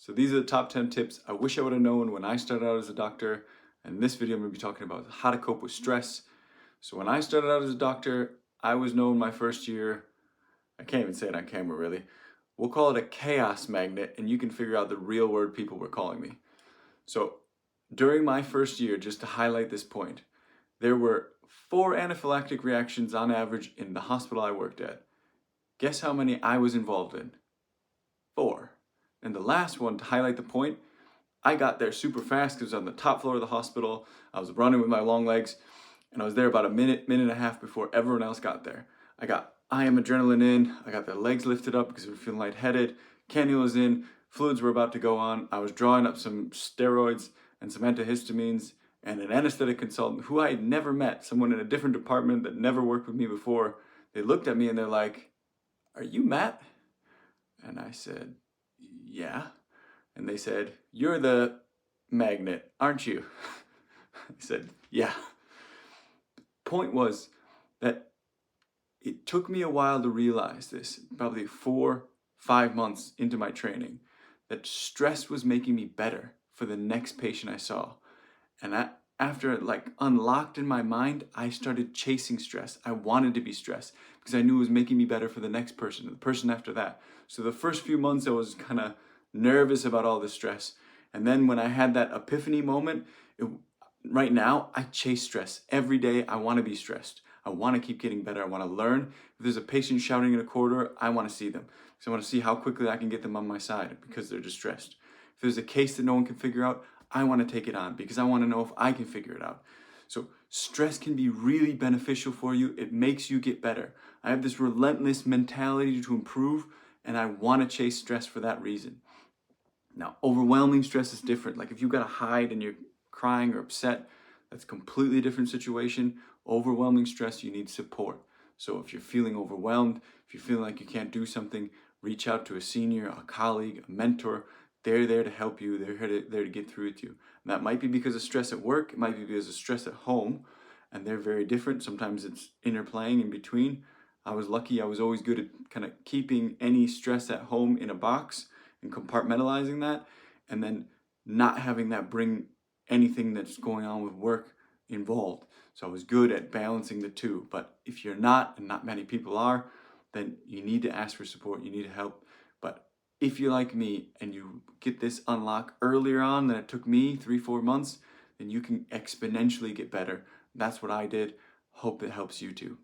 So these are the top 10 tips I wish I would have known when I started out as a doctor. And in this video, I'm going to be talking about how to cope with stress. So when I started out as a doctor, I was known my first year, I can't even say it on camera really. We'll call it a chaos magnet, and you can figure out the real word people were calling me. So during my first year, just to highlight this point, there were 4 anaphylactic reactions on average in the hospital I worked at. Guess how many I was involved in? 4. And the last one, to highlight the point, I got there super fast because I was on the top floor of the hospital. I was running with my long legs, and I was there about a minute and a half before everyone else got there. I got IM adrenaline in, I got the legs lifted up because we were feeling lightheaded, cannulas in, fluids were about to go on. I was drawing up some steroids and some antihistamines, and an anesthetic consultant who I had never met, someone in a different department that never worked with me before, they looked at me and they're like, "Are you Matt?" And I said, "Yeah." And they said, "You're the magnet, aren't you?" I said, "Yeah." Point was that it took me a while to realize this, probably 4-5 months into my training, that stress was making me better for the next patient I saw. And after it unlocked in my mind, I started chasing stress. I wanted to be stressed because I knew it was making me better for the next person, the person after that. So the first few months I was kind of nervous about all the stress. And then when I had that epiphany moment, right now I chase stress. Every day I want to be stressed. I want to keep getting better. I want to learn. If there's a patient shouting in a corridor, I want to see them. Because I want to see how quickly I can get them on my side because they're distressed. If there's a case that no one can figure out, I want to take it on because I want to know if I can figure it out. So stress can be really beneficial for you. It makes you get better. I have this relentless mentality to improve, and I want to chase stress for that reason. Now, overwhelming stress is different. Like if you've got to hide and you're crying or upset, that's a completely different situation. Overwhelming stress, you need support. So if you're feeling overwhelmed, if you feel like you can't do something, reach out to a senior, a colleague, a mentor. They're there to help you. They're there to get through it to you. And that might be because of stress at work. It might be because of stress at home. And they're very different. Sometimes it's interplaying in between. I was lucky. I was always good at kind of keeping any stress at home in a box and compartmentalizing that, and then not having that bring anything that's going on with work involved. So I was good at balancing the two. But if you're not, and not many people are, then you need to ask for support. You need help. But if you're like me and you get this unlock earlier on than it took me 3-4 months, then you can exponentially get better. That's what I did. Hope it helps you too.